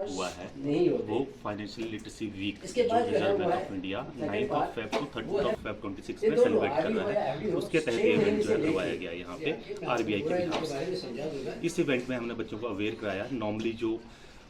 हुआ है वो फाइनेंशियल लिटरेसी वीक जो reserve bank of India 9 Feb to 30 Feb 26 में सेलिब्रेट कर रहा है। उसके तहत ये इवेंट जो है करवाया गया यहाँ पे आरबीआई के बिहाफ से। इस इवेंट में हमने बच्चों को अवेयर कराया। नॉर्मली जो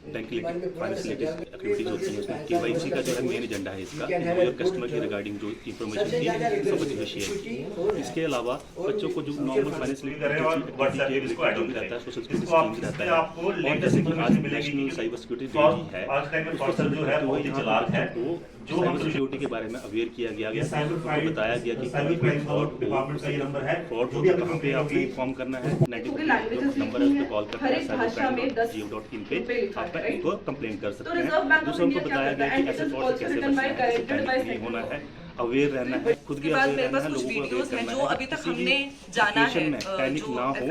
बैंक फाइनेंशियल एक्टिविटीज होती है उसमें केवाईसी का जो है मेन एजेंडा है इसका, और कस्टमर के रिगार्डिंग जो इन्फॉर्मेशन थी सब बच्चों को शेयर की। इसके अलावा बच्चों को जो नॉर्मल फाइनेंशियल एक्टिविटी रहता है, सोशल सिक्योरिटी स्कीम रहता है, और जैसे कि आज नेशनल साइबर सिक्योरिटी डे भी है, उसको सेलिब्रेट करते हुए यहाँ पर बच्चों को साइबर सिक्योरिटी के बारे में अवेयर किया गया, उनको बताया गया कि कभी कोई फ्रॉड हो तो कहाँ पे आपको इन्फॉर्म करना है। 90 नंबर है, उस पर कॉल करके cybercrime.gov.in पे आप इसको कंप्लेन कर सकते हैं। दूसरा उनको बताया गया कि ऐसे फ्रॉड से कैसे बचना है, कैसे पैनिक नहीं होना है, अवेयर रहना है, खुद भी अवेयर रहना है, लोगों को अवेयर करना है। अभी तक हमने जाना है में पैनिक ना हो,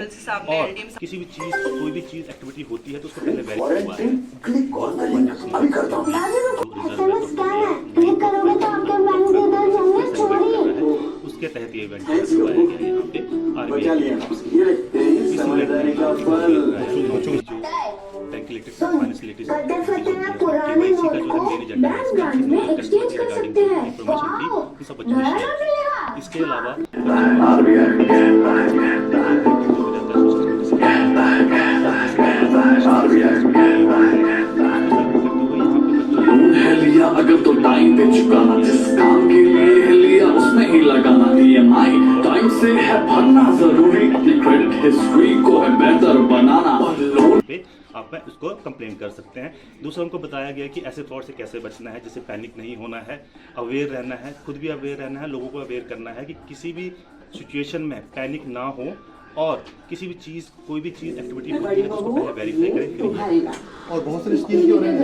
और किसी भी चीज कोई भी चीज एक्टिविटी होती है तो उसको पहले वेरीफाई हुआ है। उसके तहत ये इवेंट करवाया गया यहाँ पे आरबीआई बैंक फाइनेंशियल केवाईसी का जो है मेन एजेंडा है इसका, कस्टमर के रिगार्डिंग इन्फॉर्मेशन थी सब बच्चों ने शेयर की। इसके अलावा अगर तो टाइम पे चुकाना, जिस काम के लिए लिया उसमें ही लगाना, EMI टाइम से है भरना जरूरी, अपनी क्रेडिट हिस्ट्री को है बेहतर बनाना, और लोन पे आप उसको कंप्लेन कर सकते हैं। दूसरा उनको बताया गया कि ऐसे फ्रॉड से कैसे बचना है, जैसे पैनिक नहीं होना है, अवेयर रहना है, खुद भी अवेयर रहना है, लोगों को अवेयर करना है कि किसी भी सिचुएशन में पैनिक ना हो, और किसी भी चीज़ कोई भी चीज़ एक्टिविटी होती है तो उसको पहले वेरीफाई करें। और बहुत सारी स्कीम की हो रही है,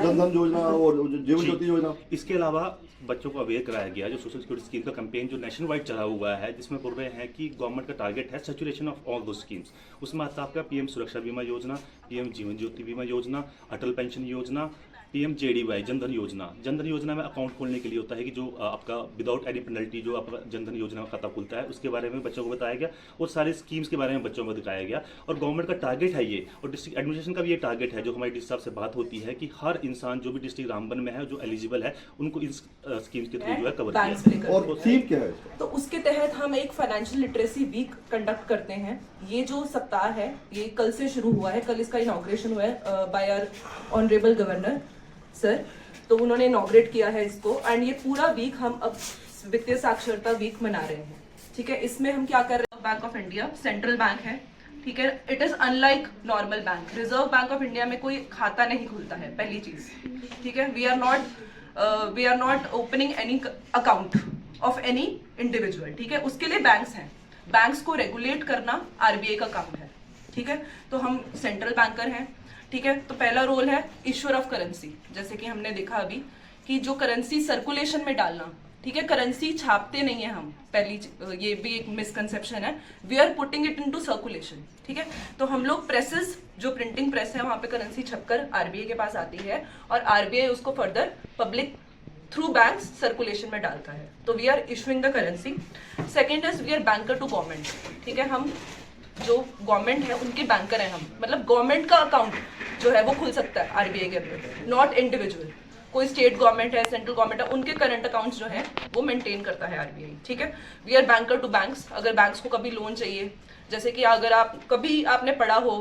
जन धन योजना और जीवन ज्योति योजना। इसके अलावा बच्चों को अवेयर कराया गया जो सोशल सिक्योरिटी स्कीम का कैंपेन जो नेशनल वाइड चला हुआ है, जिसमें बोल रहे हैं कि गवर्नमेंट का टारगेट है सैचुरेशन ऑफ ऑल दो स्कीम्स। उसमें आता है आपका पीएम सुरक्षा बीमा योजना, पीएम जीवन ज्योति बीमा योजना, अटल पेंशन योजना, PMJDY जनधन योजना। जनधन योजना में अकाउंट खोलने के लिए होता है कि जो आपका विदाउट एनी पेनल्टी जो आपका जनधन योजना का खाता खुलता है, उसके बारे में बच्चों को बताया गया, और सारे स्कीम्स के बारे में बच्चों को दिखाया गया। और गवर्नमेंट का टारगेट है ये, और डिस्ट्रिक्ट एडमिनिस्ट्रेशन का भी ये टारगेट है, जो हमारे डीसी साहब से बात होती है कि हर इंसान जो भी डिस्ट्रिक्ट रामबन में है जो एलिजिबल है उनको इस स्कीम्स के थ्रू जो है कवर किया। और थीम क्या है? तो उसके तहत हम एक फाइनेंशियल लिटरेसी वीक कंडक्ट करते हैं। ये जो सप्ताह है ये कल से शुरू हुआ है, कल इसका इनॉग्रेशन हुआ है by our honourable governor sir, तो उन्होंने इनॉग्रेट किया है इसको। एंड ये पूरा वीक हम अब वित्तीय साक्षरता वीक मना रहे हैं, ठीक है। इसमें हम क्या कर रहे हैं, bank of India central bank है, ठीक है। It is unlike normal bank. Reserve bank of India में कोई खाता नहीं खुलता है, पहली चीज, ठीक है। We are not opening any account of any individual, ठीक है। उसके लिए बैंक्स हैं, बैंक्स को रेगुलेट करना आरबीआई का काम है, ठीक है। तो हम सेंट्रल बैंकर हैं, ठीक है। तो पहला रोल है इश्यूर ऑफ करेंसी, जैसे कि हमने देखा अभी कि जो करेंसी सर्कुलेशन में डालना, ठीक है। करेंसी छापते नहीं है हम, पहली ये भी एक मिसकंसेप्शन है। We are putting it into circulation, ठीक है। तो हम लोग प्रेसेस, जो प्रिंटिंग प्रेस है वहां पे करेंसी छपकर आरबीआई के पास आती है, और आरबीआई उसको further public through banks circulation में डालता है। तो we are issuing the currency. Second is we are banker to government, ठीक है। हम जो गवर्नमेंट है उनके बैंकर हैं हम, मतलब गवर्नमेंट का अकाउंट जो है वो खुल सकता है आरबीआई के अंदर, नॉट इंडिविजुअल। कोई स्टेट गवर्नमेंट है, सेंट्रल गवर्नमेंट है, उनके करंट अकाउंट्स जो है वो मेंटेन करता है आरबीआई, ठीक है। We are banker to banks. अगर बैंक्स को कभी लोन चाहिए, जैसे कि अगर आप कभी आपने पढ़ा हो,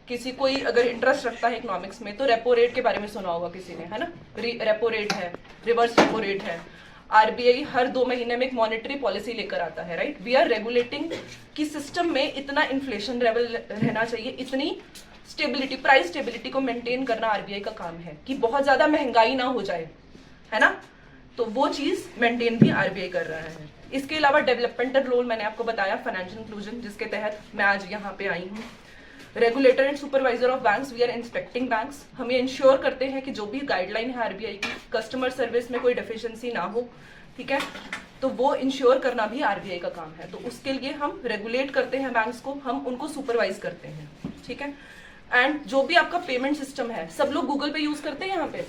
किसी कोई अगर इंटरेस्ट रखता है इकोनॉमिक्स में, तो रेपो रेट के बारे में सुना होगा किसी ने, है ना। रेपो रेट है, रिवर्स रेपो रेट है। आरबीआई हर 2 महीने में एक मॉनेटरी पॉलिसी लेकर आता है, राइट। वी आर रेगुलेटिंग कि सिस्टम में इतना इन्फ्लेशन लेवल रहना चाहिए, इतनी स्टेबिलिटी, प्राइस स्टेबिलिटी को मेंटेन करना आरबीआई का काम है, कि बहुत ज्यादा महंगाई ना हो जाए, है ना। तो वो चीज मेंटेन भी आरबीआई कर रहा है। इसके अलावा डेवलपमेंटल रोल मैंने आपको बताया, फाइनेंशियल इंक्लूजन, जिसके तहत मैं आज यहाँ पे आई हूँ। Regulator and supervisor of banks, we are inspecting banks. हम ये इंश्योर करते हैं कि जो भी गाइडलाइन है आरबीआई की, कस्टमर सर्विस में कोई डेफिशिएंसी ना हो, ठीक है। तो वो इंश्योर करना भी आरबीआई का काम है। तो उसके लिए हम रेगुलेट करते हैं बैंक्स को, हम उनको सुपरवाइज करते हैं, ठीक है। एंड जो भी आपका पेमेंट सिस्टम है, सब लोग गूगल पे यूज करते हैं यहाँ पे,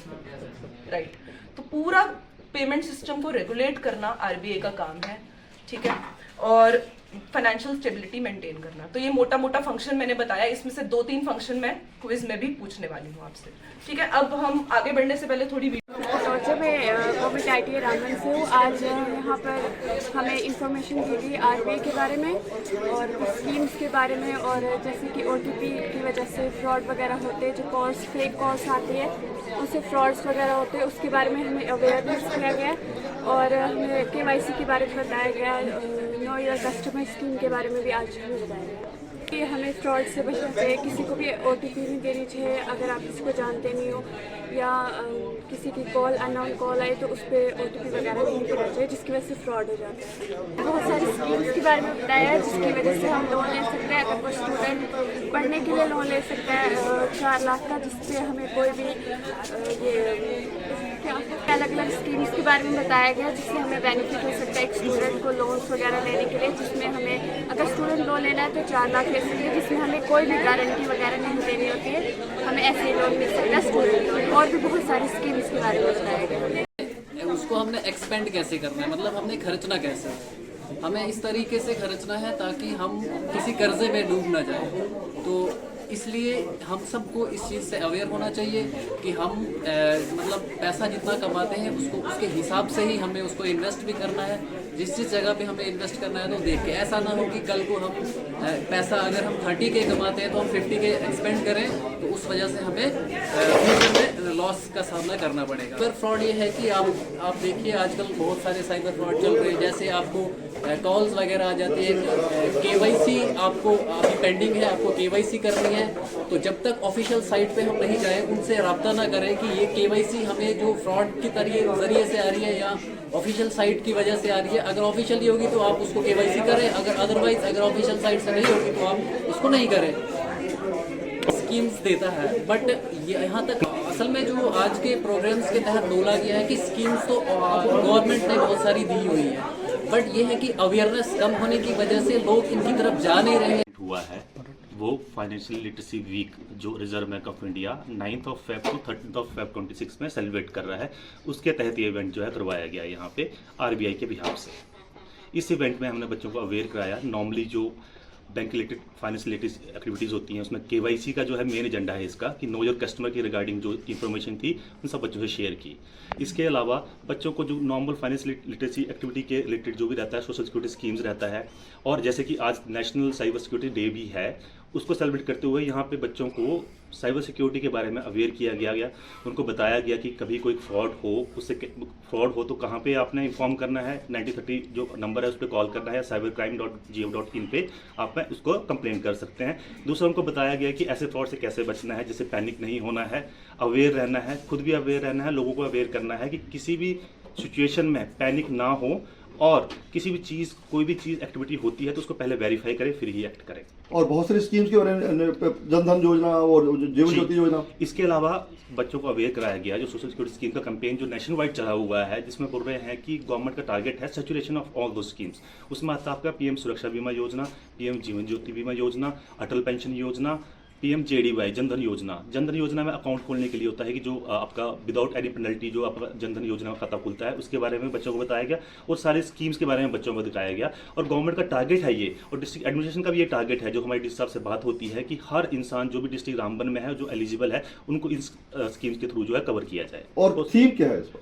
राइट। तो पूरा पेमेंट सिस्टम को रेगुलेट करना आरबीआई का काम है, ठीक है। और फाइनेंशियल स्टेबिलिटी मेंटेन करना। तो ये मोटा मोटा फंक्शन मैंने बताया, इसमें से 2-3 फंक्शन मैं क्विज में भी पूछने वाली हूँ आपसे। ठीक है, अब हम आगे बढ़ने से पहले थोड़ी टॉर्चर में गवर्नमेंट ITA रामबन से हूँ। आज यहाँ पर हमें इंफॉर्मेशन दी गई RBI के बारे में और स्कीम्स के बारे में, और जैसे कि OTP की वजह से फ्रॉड वगैरह होते हैं, जो कॉल्स फेक कॉल्स आती है उससे फ्रॉड्स वगैरह होते हैं, उसके बारे में हमें अवेयरनेस किया गया और हमें KYC के बारे में बताया गया, नो योर कस्टमर स्कीम के बारे में भी आज हमें बताया गया कि हमें फ्रॉड से बचना चाहिए। किसी को भी OTP नहीं देनी चाहिए अगर आप किसी को जानते नहीं हो, या किसी की कॉल अननोन कॉल आए तो उस पर OTP वगैरह नहीं देना चाहिए, जिसकी वजह से फ्रॉड हो जाता है। बहुत सारी स्कीम्स के बारे में बताया है जिसकी वजह से हम लोन ले सकते हैं। अगर कोई स्टूडेंट पढ़ने के लिए लोन ले सकता है 4 लाख का, जिससे हमें कोई भी अलग अलग स्कीम्स के बारे में बताया गया जिससे हमें बेनिफिट हो सकता है एक स्टूडेंट को लोन्स वगैरह लेने के लिए, जिसमें हमें अगर स्टूडेंट लोन लेना है तो 4 लाख ले सकते हैं, जिसमें हमें कोई भी गारंटी वगैरह नहीं देनी होती है, हमें ऐसे ही लोन मिल सकता है स्टूडेंट लोन। और भी बहुत सारी स्कीम्स के बारे में बताया गया। उसको हमने एक्सपेंड कैसे करना है, मतलब हमने खर्चना कैसे है, हमें इस तरीके से खर्चना है ताकि हम किसी कर्जे में डूब ना जाए। तो इसलिए हम सबको इस चीज़ से अवेयर होना चाहिए कि हम मतलब पैसा जितना कमाते हैं उसको उसके हिसाब से ही हमें उसको इन्वेस्ट भी करना है। जिस जगह पे हमें इन्वेस्ट करना है तो देख के, ऐसा ना हो कि कल को हम पैसा अगर हम 30 के कमाते हैं तो हम 50 के एक्सपेंड करें, तो उस वजह से हमें फ्यूचर में लॉस का सामना करना पड़ेगा। साइबर फ्रॉड ये है कि आप देखिए आजकल बहुत सारे साइबर फ्रॉड चल रहे हैं, जैसे आपको कॉल्स वगैरह आ जाती है, KYC आपको अभी पेंडिंग है, आपको KYC करनी है, तो जब तक ऑफिशियल साइट पे हम नहीं जाएं, उनसे रब्ता ना करें कि ये KYC हमें जो फ्रॉड के जरिए से आ रही है या ऑफिशियल साइट की वजह से आ रही है। अगर ऑफिशियली होगी तो आप उसको KYC करें, अगर अदरवाइज अगर ऑफिशियल साइट से नहीं होगी तो आप उसको नहीं करें। स्कीम्स देता है, बट यहाँ तक असल में जो आज के प्रोग्राम्स के तहत बोला गया है कि स्कीम्स तो गवर्नमेंट ने बहुत सारी दी हुई है, बट ये है कि अवेयरनेस कम होने की वजह से लोग इनकी तरफ जा नहीं रहे हैं। हुआ है वो फाइनेंशियल लिटरेसी वीक जो reserve bank of India 9 Feb two 13 Feb 26 में सेलिब्रेट कर रहा है, उसके तहत ये इवेंट जो है करवाया गया यहाँ पे RBI के बिहाफ से। इस इवेंट में हमने बच्चों को अवेयर कराया। नॉर्मली जो bank related financial related activities होती हैं उसमें KYC का जो है मेन एजेंडा है इसका, कि नो योर कस्टमर की रिगार्डिंग जो इन्फॉर्मेशन थी उन सब बच्चों से शेयर की। इसके अलावा बच्चों को जो नॉर्मल फाइनेंशियल लिटरेसी एक्टिविटी के रिलेटेड जो भी रहता है, सोशल सिक्योरिटी स्कीम्स रहता है, और जैसे कि आज नेशनल साइबर सिक्योरिटी डे भी है, उसको सेलिब्रेट करते हुए यहाँ पे बच्चों को साइबर सिक्योरिटी के बारे में अवेयर किया गया। उनको बताया गया कि कभी कोई फ्रॉड हो तो कहाँ पे आपने इन्फॉर्म करना है, 9030 जो नंबर है उस पर कॉल करना है, cybercrime.gov.in पे आप उसको कंप्लेन कर सकते हैं। दूसरा उनको बताया गया कि ऐसे फ्रॉड से कैसे बचना है, जैसे पैनिक नहीं होना है, अवेयर रहना है, खुद भी अवेयर रहना है, लोगों को अवेयर करना है कि किसी भी सिचुएशन में पैनिक ना हो, और किसी भी चीज़ कोई भी चीज़ एक्टिविटी होती है तो उसको पहले वेरीफाई करें फिर ही एक्ट करें। और बहुत सारी स्कीम्स के बारे में, जनधन योजना और जीवन ज्योति योजना। इसके अलावा बच्चों को अवेयर कराया गया जो सोशल सिक्योरिटी स्कीम का कैंपेन जो नेशनल वाइड चला हुआ है, जिसमें बोल रहे हैं कि गवर्नमेंट का टारगेट है सैचुरेशन ऑफ ऑल दो स्कीम्स। उसमें आता है आपका PM सुरक्षा बीमा योजना, PM जीवन ज्योति बीमा योजना, अटल पेंशन योजना, PMJDY जनधन योजना। जनधन योजना में अकाउंट खोलने के लिए होता है कि जो आपका विदाउट एनी पेनल्टी जो आपका जनधन योजना का खाता खुलता है, उसके बारे में बच्चों को बताया गया, और सारे स्कीम्स के बारे में बच्चों को दिखाया गया। और गवर्नमेंट का टारगेट है ये, और डिस्ट्रिक्ट एडमिनिस्ट्रेशन का भी ये टारगेट है, जो हमारे डिस्ट्रिक्ट साहब से बात होती है कि हर इंसान जो भी डिस्ट्रिक्ट रामबन में है जो एलिजिबल है उनको इस स्कीम्स के थ्रू जो है कवर किया जाए। और थीम क्या है इस पर?